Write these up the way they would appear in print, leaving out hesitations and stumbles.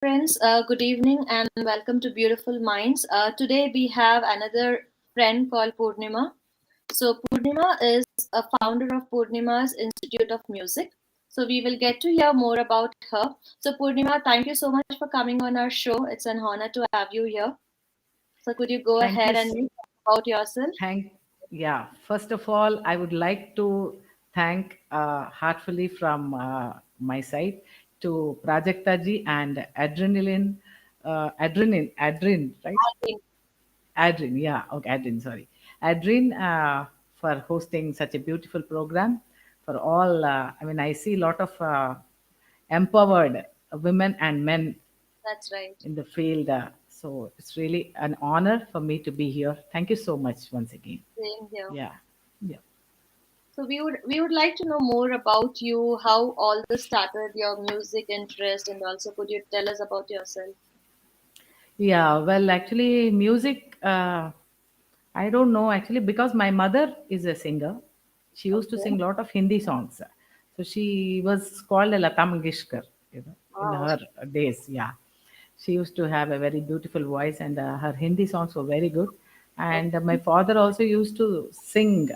Friends, good evening and welcome to Beautiful Minds. Today we have another friend called Poornima. So, Poornima is a founder of Poornima's Institute of Music. So, we will get to hear more about her. So, Poornima, thank you so much for coming on our show. It's an honor to have you here. So, could you go Thank you. ahead and talk about yourself? Thank, yeah. First of all, I would like to thank heartfully from my side to Prajakta ji and Adrin, right? I think Adrin, yeah, okay, Adrin, sorry. Adrin for hosting such a beautiful program for all. I see a lot of empowered women and men that's right. in the field. So it's really an honor for me to be here. Thank you so much once again. Same here. Yeah. Yeah. So we would like to know more about you, how all this started, your music interest, and also could you tell us about yourself? Yeah. Well, actually, music, I don't know actually because my mother is a singer. She used to Okay. sing a lot of Hindi songs. So she was called a Lata Mangeshkar, in Wow. her days. Yeah. She used to have a very beautiful voice, and her Hindi songs were very good. And my Okay. father also used to sing.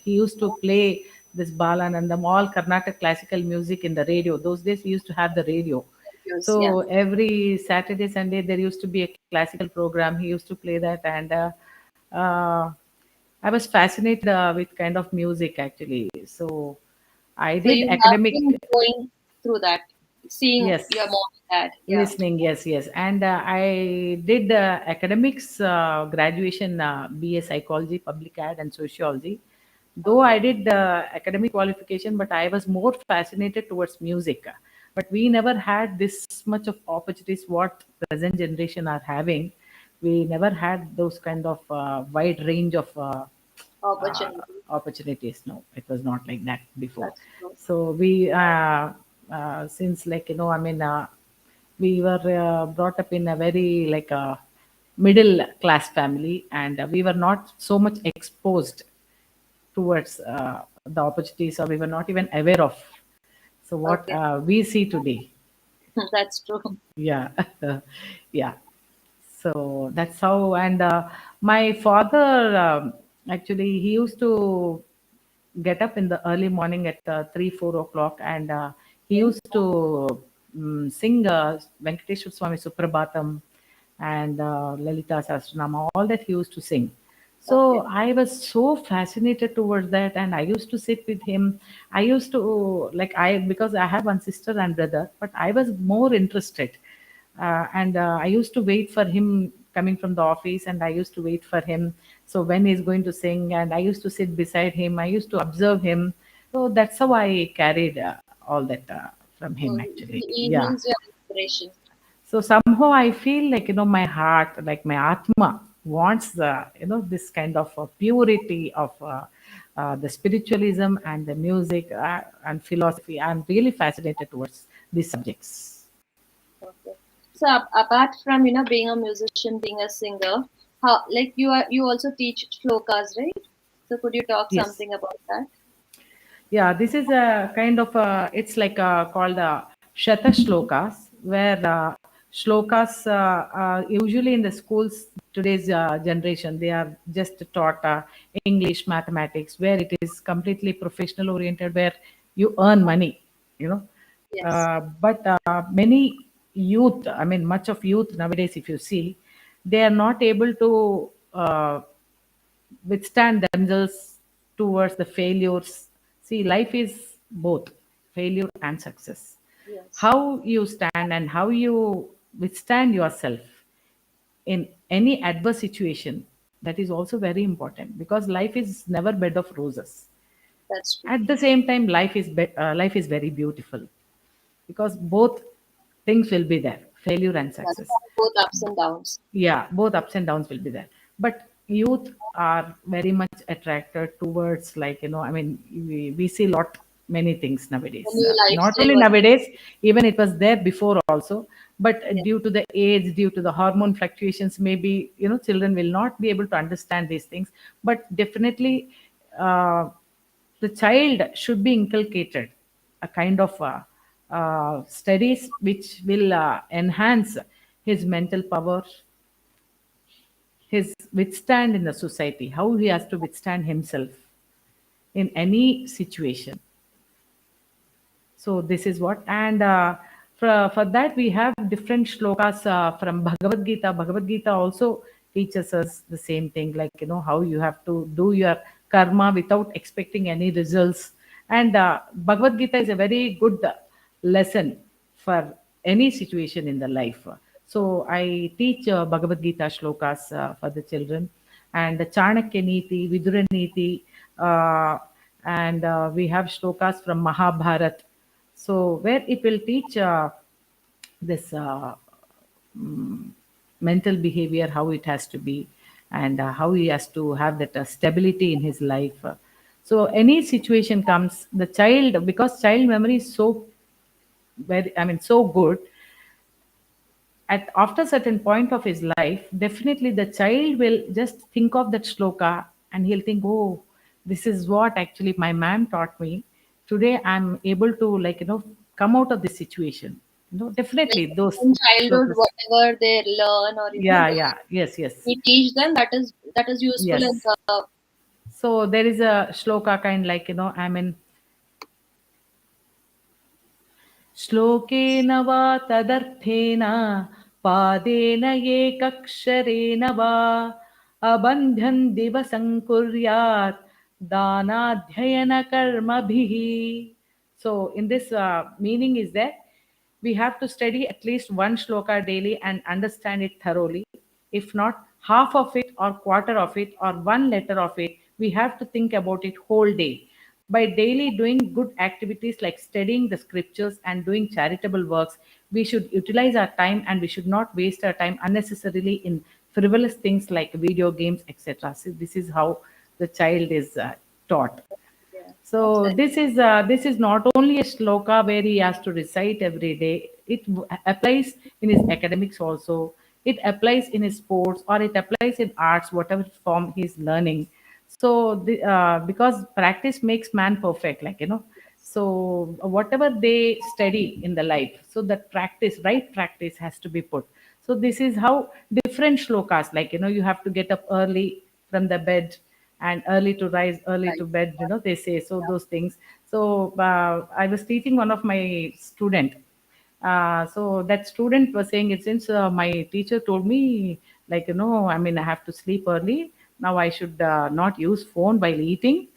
He used to play this Balanandam, all Carnatic classical music in the radio. Those days we used to have the radio. Yes, yeah. So every Saturday, Sunday, there used to be a classical program. He used to play that, and uh, I was fascinated with kind of music actually. So I So did you have academic. been going through that, seeing your Yes. mom and dad. Yeah. Listening, yes, yes. And I did academics graduation, BA Psychology, Public Ad, and Sociology. Though I Okay. did academic qualification, but I was more fascinated towards music. But we never had this much of opportunities what present generation are having. We never had those kind of wide range of uh, Opportunity. opportunities. No, it was not like that before. That's true. So we, since we were brought up in a very like a middle class family, and we were not so much exposed towards the opportunities, or we were not even aware of. So what Okay. we see today, That's true. yeah, yeah. So that's how. And my father, actually, he used to get up in the early morning at 3, 4 o'clock, and he Okay. used to sing Venkateshwar Swami Suprabhatam and Lalita Sahasranamam, all that he used to sing. So Okay. I was so fascinated towards that, and I used to sit with him. I used to like I because I have one sister and brother, but I was more interested, and I used to wait for him coming from the office, and I used to wait for him. So when he's going to sing, and I used to sit beside him, I used to observe him. So that's how I carried all that from him So actually. Yeah. he's your inspiration. So somehow I feel like my heart, like my atma, wants this kind of purity of the spiritualism and the music and philosophy. I'm really fascinated towards these subjects. Okay. So apart from being a musician, being a singer, how like you also teach shlokas, right? So could you talk Yes. something about that? Yeah, this is a kind of it's like called shata shlokas, where shlokas usually in the schools today's generation they are just taught English, mathematics, where it is completely professional oriented, where you earn money, you know. Yes. But many youth, I mean, much of youth nowadays, if you see, they are not able to withstand themselves towards the failures. See, life is both failure and success. Yes. How you stand and how you withstand yourself in any adverse situation, that is also very important, because life is never bed of roses. That's true. At the same time, life is very beautiful, because both things will be there, failure and That's success. both ups and downs. Yeah, both ups and downs will be there, but youth are very much attracted towards, like, we see lot many things The nowadays, new not lifestyle only was nowadays, even it was there before also. But yes. due to the age, due to the hormone fluctuations, maybe children will not be able to understand these things. But definitely, uh, the child should be inculcated a kind of studies which will enhance his mental power, his withstand in the society, how he has to withstand himself in any situation. So this is what, and for that we have different shlokas from Bhagavad Gita. Bhagavad Gita also teaches us the same thing, like how you have to do your karma without expecting any results. And Bhagavad Gita is a very good lesson for any situation in the life. So I teach Bhagavad Gita shlokas for the children, and the Chanakya Niti, Vidura Niti, and we have shlokas from Mahabharat, so where it will teach this mental behavior, how it has to be, and how he has to have that stability in his life. So any situation comes, the child, because child memory is so very, I mean, so good, at after certain point of his life, definitely the child will just think of that shloka, and he'll think, oh, this is what actually my ma'am taught me. Today I'm able to, come out of this situation. Like Definitely those in childhood, shlokas. whatever they learn or Yeah, yeah, yes, yes, we teach them, that is useful in yes. the So there is a shloka kind, I mean, श्लोकेन वा तदर्थेन पादेन एकक्षरेण वा अबन्ध्यन् दिवसं कुर्यात् दानाध्ययनकर्मभिः. So in this meaning is that we have to study at least one shloka daily and understand it thoroughly. If not, half of it or quarter of it or one letter of it, we have to think about it whole day. By daily doing good activities like studying the scriptures and doing charitable works, we should utilize our time, and we should not waste our time unnecessarily in frivolous things like video games, etc. So this is how the child is taught. yeah, that's So right. this is not only a shloka where he has to recite every day. It applies in his academics also. It applies in his sports, or it applies in arts, whatever form he's learning. So because practice makes man perfect, So whatever they study in the life, so that practice, right practice, has to be put. So this is how different shlokas, you have to get up early from the bed, and early to rise, early Right. to bed, they say, so those things. So I was teaching one of my student. So that student was saying it, since my teacher told me, I mean, I have to sleep early, now I should not use phone while eating.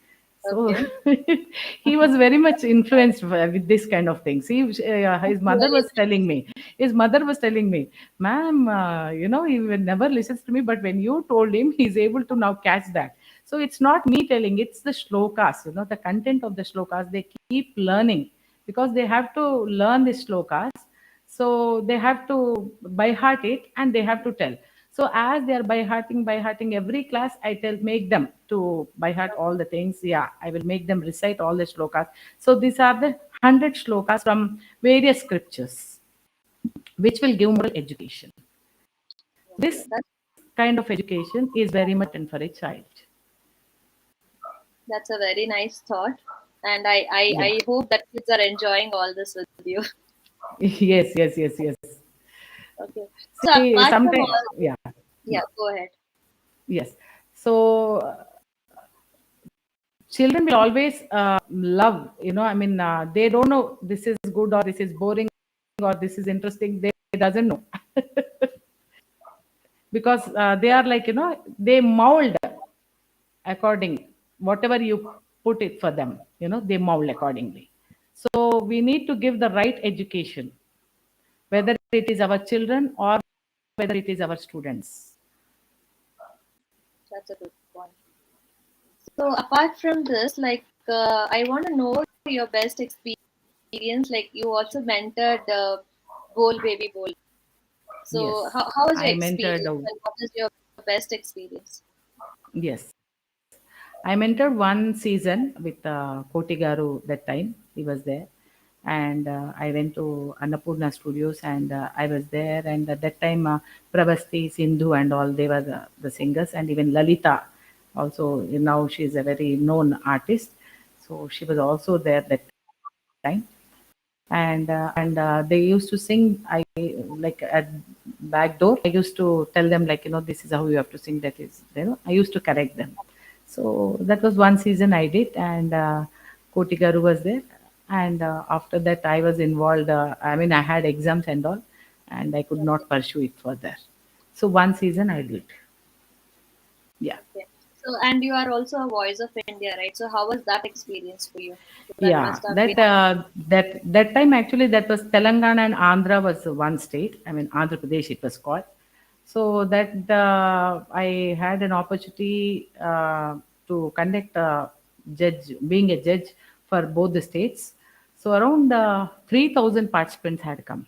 So Okay. he was very much influenced with this kind of things. His mother Really was telling me, ma'am, he will never listens to me, but when you told him, he's able to now catch that. So it's not me telling, it's the shlokas, the content of the shlokas. They keep learning because they have to learn the shlokas. So they have to by heart it, and they have to tell. So as they are by hearting every class, I tell, make them to by heart all the things. Yeah, I will make them recite all the shlokas. So these are the 100 shlokas from various scriptures, which will give moral education. okay. This kind of education is very much important for a child. That's a very nice thought, and I Yeah. I hope that kids are enjoying all this with you. Yes, yes, yes, yes. Okay. So See, apart from sometimes, all this, yeah, yeah, go ahead. yes. So children will always love, I mean, they don't know this is good or this is boring or this is interesting. They doesn't know because they are they mold according whatever you put it for them. They mold accordingly. So we need to give the right education, whether it is our children or whether it is our students. That's a good point. So apart from this, I want to know your best experience. Like you also mentored Bol Baby Bol. So Yes, how was your I mentored. experience, and what is your best experience? Yes, I mentored one season with Kotigaru that time. He was there. And I went to Annapurna Studios, and I was there. And at that time, Pravasti, Sindhu, and all, they were the singers. And even Lalita, also, now she's a very known artist. So she was also there that time. and they used to sing. I like at back door. I used to tell them like, this is how you have to sing. That is, I used to correct them. So that was one season I did, and Kotigaru was there. And after that, I was involved. I mean, I had exams and all, and I could Okay. not pursue it further. So one season I did. Yeah. Okay. So, and you are also a voice of India, right? So, how was that experience for you? So that Yeah, must have been. that time actually that was Telangana and Andhra was one state. I mean Andhra Pradesh it was called. So that I had an opportunity to conduct judge, being a judge for both the states. So around 3,000 participants had come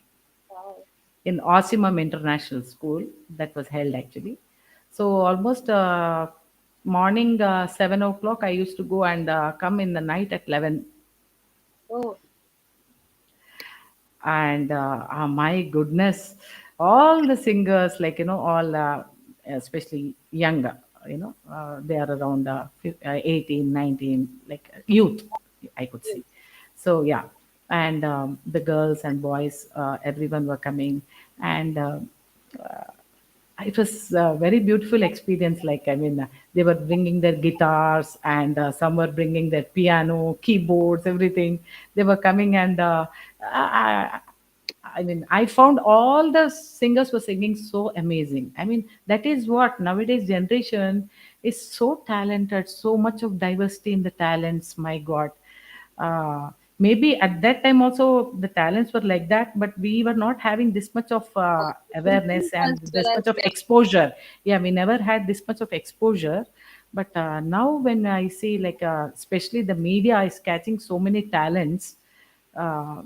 Wow. in Osimum International School that was held actually. So almost morning 7 o'clock I used to go and come in the night at 11. Oh, And my goodness, all the singers, like, all especially younger, they are around 18, 19, like youth, I could say. yes. So yeah, and the girls and boys, everyone were coming. And it was a very beautiful experience. Like, I mean, they were bringing their guitars, and some were bringing their piano, keyboards, everything. They were coming, and I, I mean, I found all the singers were singing so amazing. I mean, that is what nowadays generation is so talented, so much of diversity in the talents. My God, maybe at that time also the talents were like that, but we were not having this much of Opportunities awareness and as this well much as of exposure. Yeah, we never had this much of exposure. But now when I see, like, especially the media is catching so many talents, uh,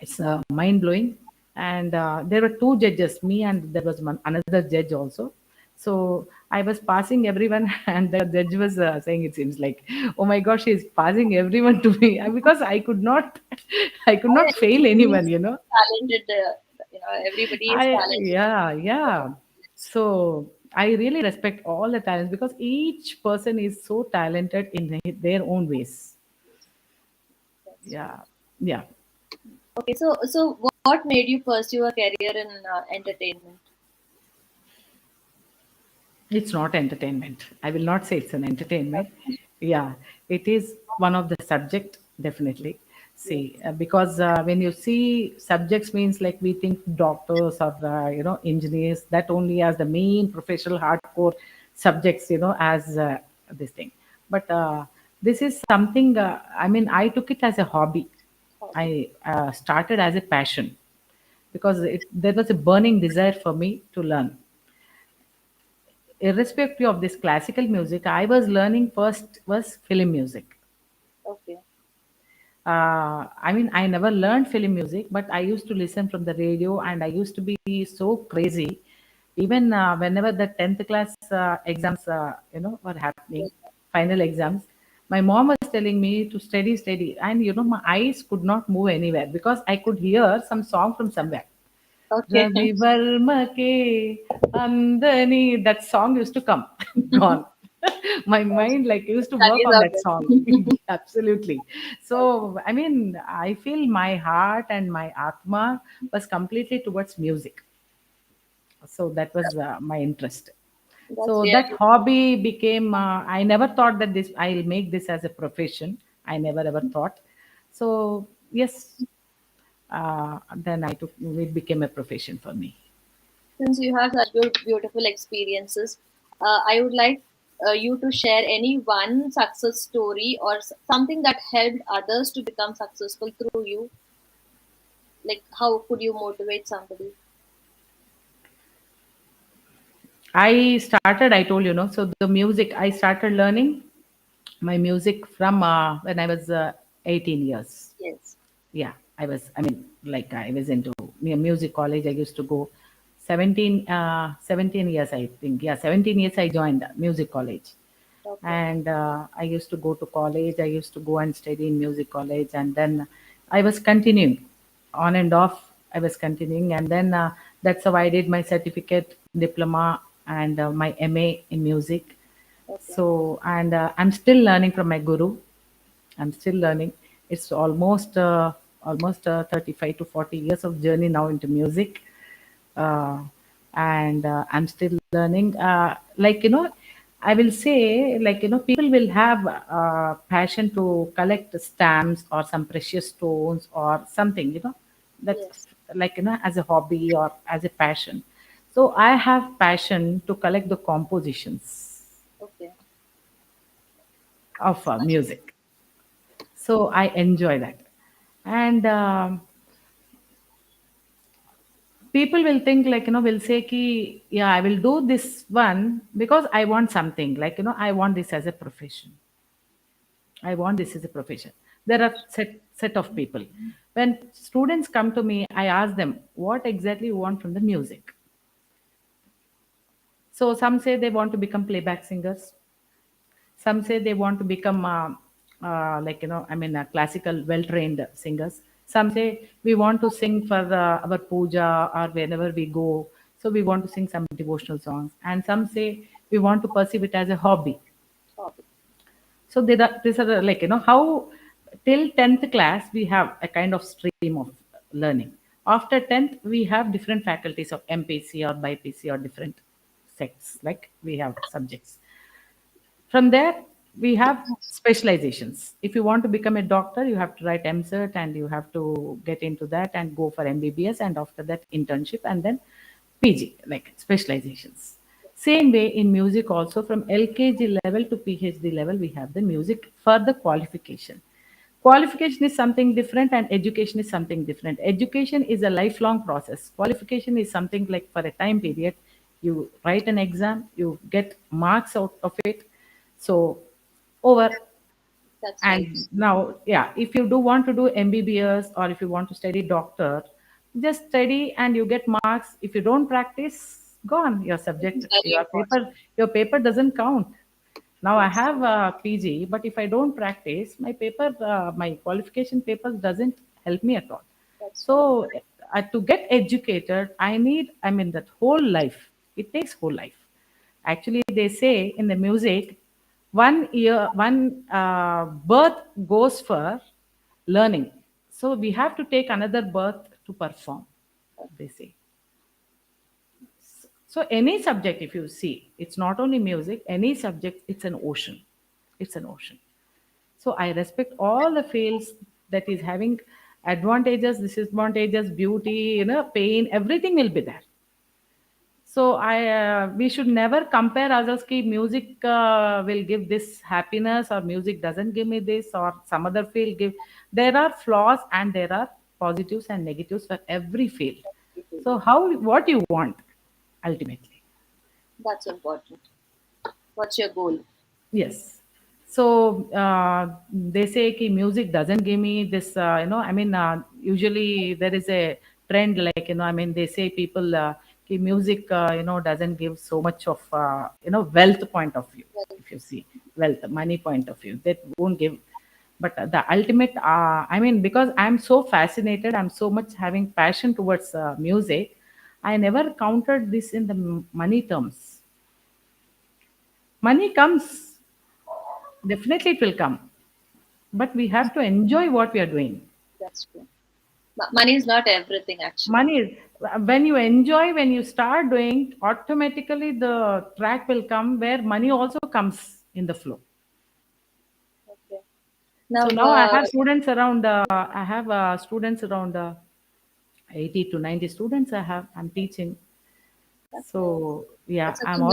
it's mind blowing. And there were two judges, me and there was another judge also. So I was passing everyone, and the judge was saying, it seems like, oh my gosh, she's passing everyone to me. Because I could not, I could not fail everybody anyone, is talented. Everybody is talented. Yeah, yeah. So I really respect all the talents, because each person is so talented in their own ways. That's true. Yeah, yeah. Okay, so what made you pursue a career in entertainment? It's not entertainment. I will not say it's an entertainment. Yeah, it is one of the subject, definitely. Yes. See, because when you see subjects, means like we think doctors or engineers, that only as the main professional hardcore subjects, as this thing. But this is something. I mean, I took it as a hobby. Hobby. I started as a passion, because there was a burning desire for me to learn. Irrespective of this classical music, I was learning first was film music. Okay. I mean, I never learned film music, but I used to listen from the radio, and I used to be so crazy. Even whenever the 10th class exams, were happening, final exams, my mom was telling me to steady, steady. And, my eyes could not move anywhere, because I could hear some song from somewhere. Okay. Ravivarmake Andani. That song used to come. Gone. My mind like used to That work is on how that song. good. Absolutely. So I mean, I feel my heart and my atma was completely towards music. So that was my interest. That's So that really hobby became. I never thought that this I'll make this as a profession. I never ever thought. So yes, then I took it became a profession for me. since you have such beautiful experiences, I would like you to share any one success story or something that helped others to become successful through you. Like, how could you motivate somebody? I told you, so the music, I started learning my music from when I was 18 years. Yes. Yeah, I mean, like I was into music college. I used to go 17 years, I think. Yeah, 17 years I joined music college. Okay. And I used to go to college. I used to go and study in music college. And then I was continuing on and off. I was continuing. And then that's how I did my certificate, diploma, and my MA in music. Okay. So, and I'm still learning from my guru. I'm still learning. It's almost almost 35 to 40 years of journey now into music. uh, and I'm still learning. I will say, people will have passion to collect stamps or some precious stones or something, that's Yes. as a hobby or as a passion. So I have passion to collect the compositions Okay. of music. So I enjoy that. And people will think, will say ki, yeah, I will do this one because I want something, I want this as a profession. I want this as a profession. There are set of people. When students come to me, I ask them what exactly you want from the music. So some say they want to become playback singers. Some say they want to become classical well trained singers. Some say we want to sing for our puja or whenever we go, so we want to sing some devotional songs. And some say we want to perceive it as a hobby. Hobby. So there are these are how till 10th class we have a kind of stream of learning. After 10th we have different faculties of MPC or BIPC or different sects, like we have subjects. From there, we have specializations. If you want to become a doctor, you have to write MCERT and you have to get into that and go for MBBS, and after that internship and then PG, like specializations. Same way in music also, from LKG level to PhD level, we have the music for the qualification. Qualification is something different and education is something different. Education is a lifelong process. Qualification is something like for a time period. You write an exam, you get marks out of it. So over. That's right. And now, yeah, if you do want to do MBBS or if you want to study doctor, just study and you get marks. If you don't practice, gone. Your This is subject, very important. your paper doesn't count. Now I Yes. have a PG, but if I don't practice, my qualification papers doesn't help me at all. That's right. So to get educated, I mean, that whole life. It takes whole life. Actually, they say in the music, one birth goes for learning. So we have to take another birth to perform, they say. So any subject, if you see, it's not only music, any subject, it's an ocean. It's an ocean. So I respect all the fields that is having advantages, disadvantages, beauty, pain, everything will be there. So we should never compare others. Ki music will give this happiness, or music doesn't give me this, or some other field give. There are flaws and there are positives and negatives for every field. So what you want ultimately. That's important. What's your goal? Yes. So they say ki music doesn't give me this, usually there is a trend, like, they say people, ki music, doesn't give so much of, wealth point of view. Well, If you see wealth, money point of view, that won't give. But the ultimate, because I'm so fascinated, I'm so much having passion towards music, I never counted this in the money terms. Money comes. Definitely, it will come. But we have to enjoy what we are doing. that's true. Money is not everything, actually. Money is, when you enjoy, when you start doing, automatically the track will come where money also comes in the flow. Okay. So Now, now I have students around, 80 to 90 students I'm teaching. that's nice. So yeah, That's a good number.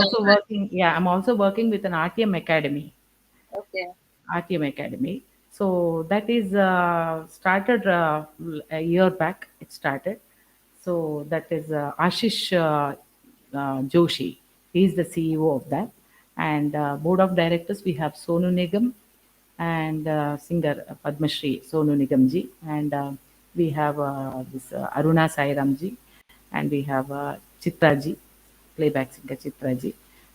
I'm also working with an RTM academy. Okay. RTM Academy. So that is started a year back. It started. So that is Ashish Joshi. He is the CEO of that. And board of directors, we have Sonu Nigam and singer Padma Shri Sonu Nigam ji. And we have this Aruna Sairam ji. And we have Chitra ji, playback singer Chitra ji.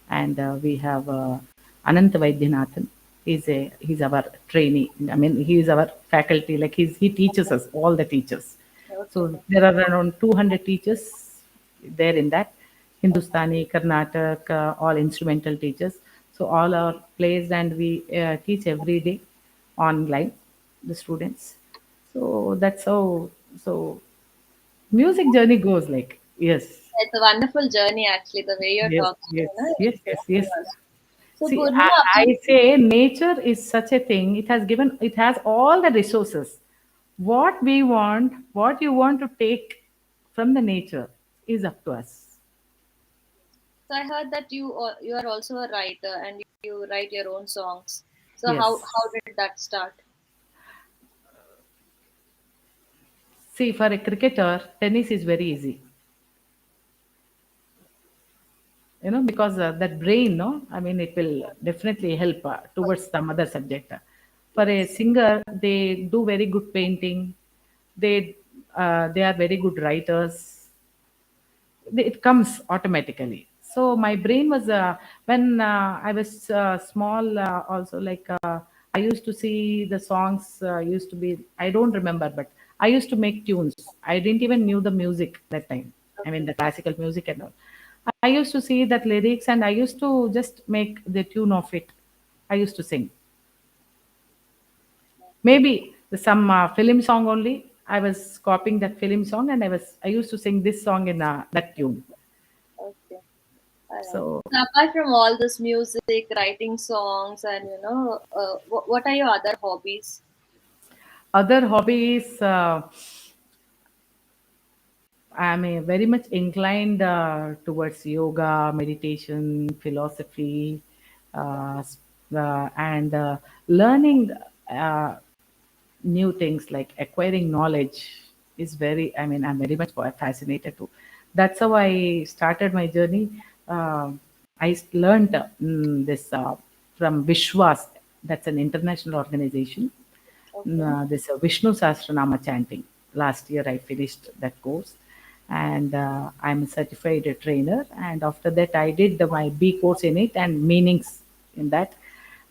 And we have Anant Vaidyanathan. He's our trainee. I mean, he is our faculty. Like he teaches us, all the teachers. Okay. So there are around 200 teachers there in that. Hindustani, Carnatic, all instrumental teachers. So all are placed and we teach every day online, the students. So that's how, so music journey goes, like, yes. It's a wonderful journey, actually, the way you're Yes, talking, yes, yes, yes, expressing yes. to us. So, See, Purnima, apart I say nature is such a thing. It has all the resources. What we want, what you want to take from the nature is up to us. so I heard that you are also a writer and you write your own songs. So how Yes. did that start? See, for a cricketer, tennis is very easy. Because that brain, no, I mean, it will definitely help towards some other subject. For a Yes. singer, they do very good painting. They are very good writers. It comes automatically. So my brain was, when I was small, also, like, I used to see the songs, used to be, I don't remember, but I used to make tunes. I didn't even knew the music that time. I mean, Okay. the classical music and all. I used to see that lyrics and I used to just make the tune of it. I used to sing. Maybe some film song only. I was copying that film song and I used to sing this song in that tune. Okay. All right. So So apart from all this music, writing songs, and what are your other hobbies? other hobbies, I'm very much inclined towards yoga, meditation, philosophy, and learning uh, new things, like acquiring knowledge is very, I mean, I'm very much fascinated too. That's how I started my journey. I learned this from Vishwas. That's an international organization. Okay. This Vishnu Sahasranama chanting. Last year I finished that course, and I'm a certified trainer. And after that, I did my B course in it and meanings in that.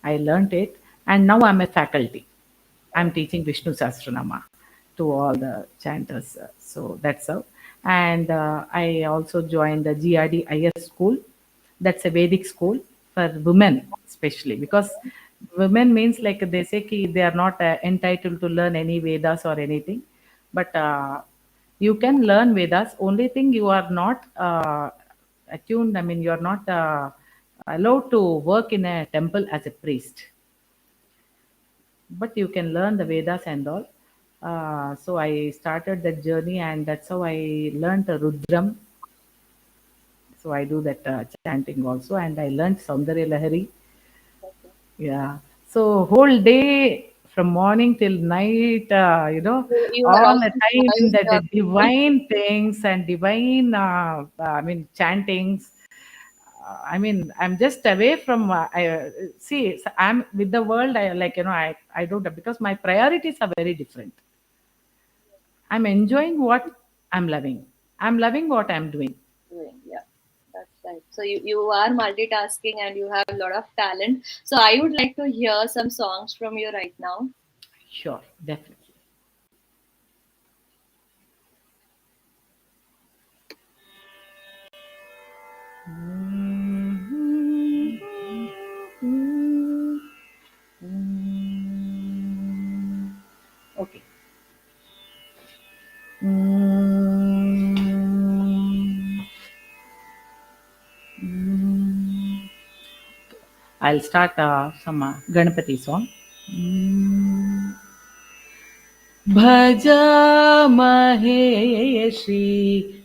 I learned it, and now I'm a faculty. I'm teaching Vishnu Sahasranama to all the chanters. So that's how. And I also joined the GRD school. That's a Vedic school for women, especially because women means, like, they say they are not entitled to learn any Vedas or anything, but you can learn Vedas. Only thing, you are not attuned. I mean, you are not allowed to work in a temple as a priest, but you can learn the Vedas and all. So I started that journey, and that's how I learned the Rudram. So I do that chanting also, and I learned Saundarya Lahari. Okay. Yeah. So whole day from morning till night, You are all also the time in enjoying the your divine things and divine, I mean, chantings. I mean, I'm just away from. See, so I'm with the world. I, like, I don't, because my priorities are very different. I'm enjoying what I'm loving. I'm loving what I'm doing. doing. Yeah, that's right. So you are multitasking and you have a lot of talent. So I would like to hear some songs from you right now. Sure, definitely. Okay. I'll start some Ganapati song. भजामहे श्रीविनायकम्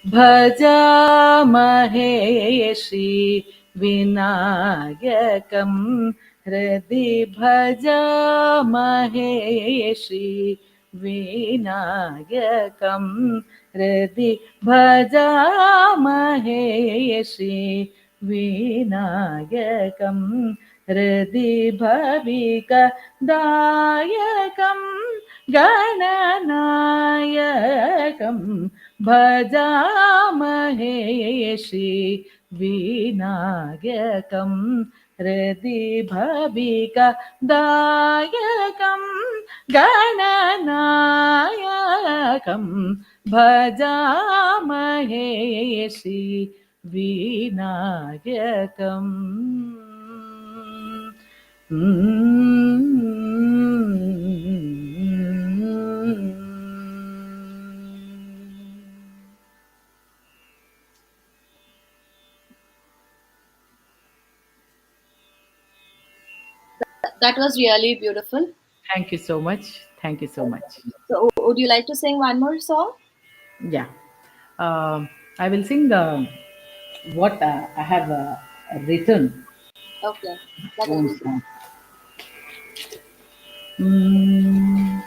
भजामहे श्रीविनायकम् हृदि भजामहे श्रीविनायकम् हृदि भजामहे श्रीविनायकम् हृदि भविकदायकं गणनायकं भजामहे श्रीविनायकं हृदि भविकदायकं गणनायकं भजामहे Shri विनायकम् That was really beautiful. Thank you so much. Thank you so much. So, would you like to sing one more song? Yeah. I will sing what I have written. Okay, that will Own be good. song. Mm.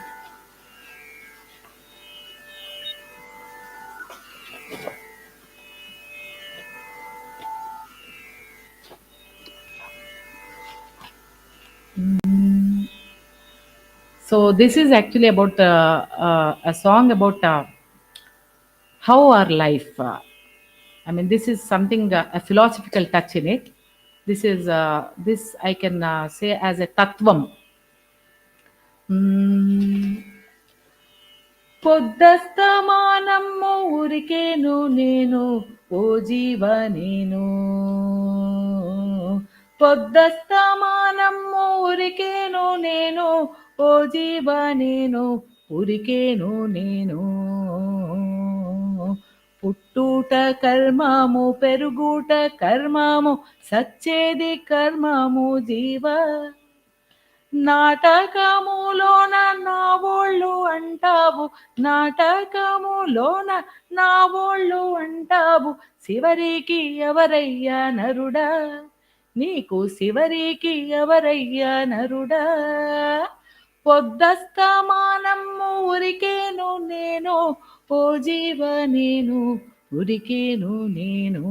So this is actually about a song about how our life. I mean, this is something a philosophical touch in it. This I can say as a tattvam. Mm. పొద్దస్తమానము ఊరికేను నేను ఓ జీవ నేను పొద్దస్తమానము ఊరికేను నేను ఓ జీవ నేను ఊరికేను నేను పుట్టుట కర్మము పెరుగుట కర్మము సచ్చేది కర్మము జీవ నాటకములోన నావోళ్ళు అంటావు నాటకములోన నావోళ్ళు అంటావు శివరికి ఎవరయ్యా నరుడా నీకు శివరికి ఎవరయ్యా నరుడా పొద్దస్తమానము ఉరికేను నేను ఓ జీవ నేను ఉరికేను నేను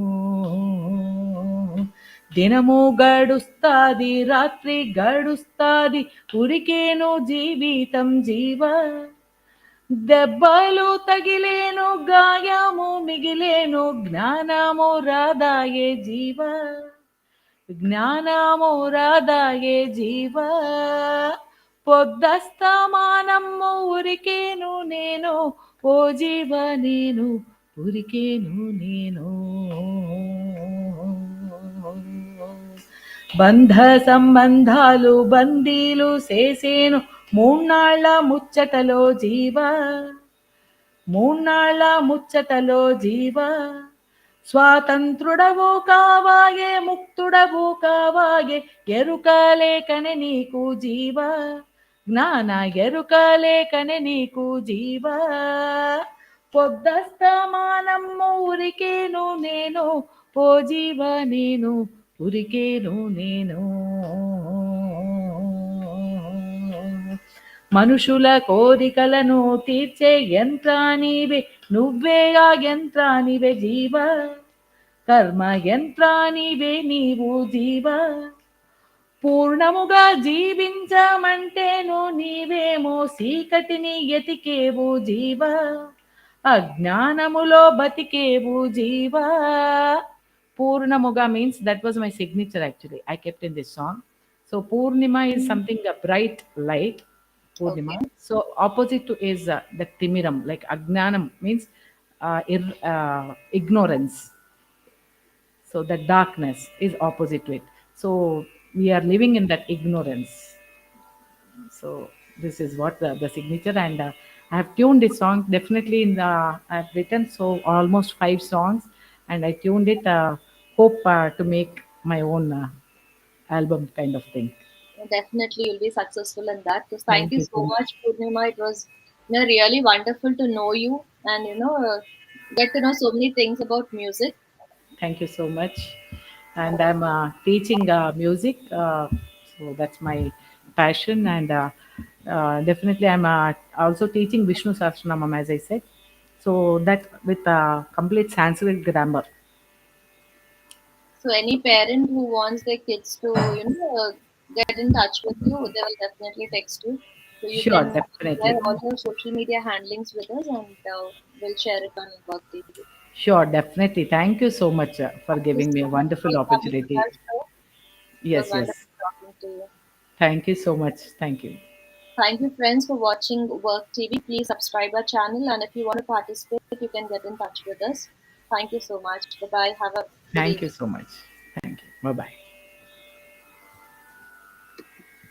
దినము గడుస్తాది రాత్రి గడుస్తాది ఉరికేను జీవితం జీవ దెబ్బలు తగిలేను గాయము మిగిలేను జ్ఞానము రాదాయే జీవ జ్ఞానము రాదాయే జీవ పొద్దస్తమానము ఉరికేను నేను ఓ జీవ నేను ఉరికేను నేను బంధ సంబంధాలు బందీలు చేసేను మూన్నాళ్ళ ముచ్చటలో జీవ మూన్నాళ్ళ ముచ్చటలో జీవ స్వాతంత్రుడవు కావాయే ముక్తుడవు కావాయే ఎరుక లేకనే నీకు జీవ జ్ఞాన ఎరుక లేకనే నీకు జీవ పొద్దస్తమానము ఉరికేను నేను ఓ జీవ నేను ఉరికేను నేను మనుషుల కోరికలను తీర్చే యంత్రానివే నువ్వే ఆ యంత్రానివే జీవ కర్మ యంత్రానివే నీవు జీవ పూర్ణముగా జీవించమంటేను నీవేమో చీకటిని ఎతికేవు జీవ అజ్ఞానములో బతికేవు జీవ Poornamuga means that was my signature actually. I kept in this song. So Poornima is something a bright light. Poornima. Okay. So opposite to is the Timiram, like Agnanam means ignorance. So the darkness is opposite to it. So we are living in that ignorance. So this is what the signature and I have tuned this song definitely in the I have written so almost 5 songs and I tuned it hope to make my own album kind of thing. Definitely, you'll be successful in that. So, thank Thank you you so so much. much, Purnima. It was really wonderful to know you and get to know so many things about music. Thank you so much. And I'm teaching music, so that's my passion. And definitely, I'm also teaching Vishnu sahasranamam, as I said. So that with complete Sanskrit grammar. So, any parent who wants their kids to get in touch with you, they will definitely text you. So, you Sure, can share definitely. all your social media handlings with us, and we'll share it on WurkTV. Sure, definitely. Thank you so much for Thank you giving me so a much wonderful for coming to opportunity. our show. It was Yes, wonderful yes. talking to you. Thank you so much. Thank you. Thank you, friends, for watching Work TV. Please subscribe our channel, and if you want to participate, you can get in touch with us. Thank you so much. Bye bye. Have a good Thank you evening. so much. Thank you. Bye bye.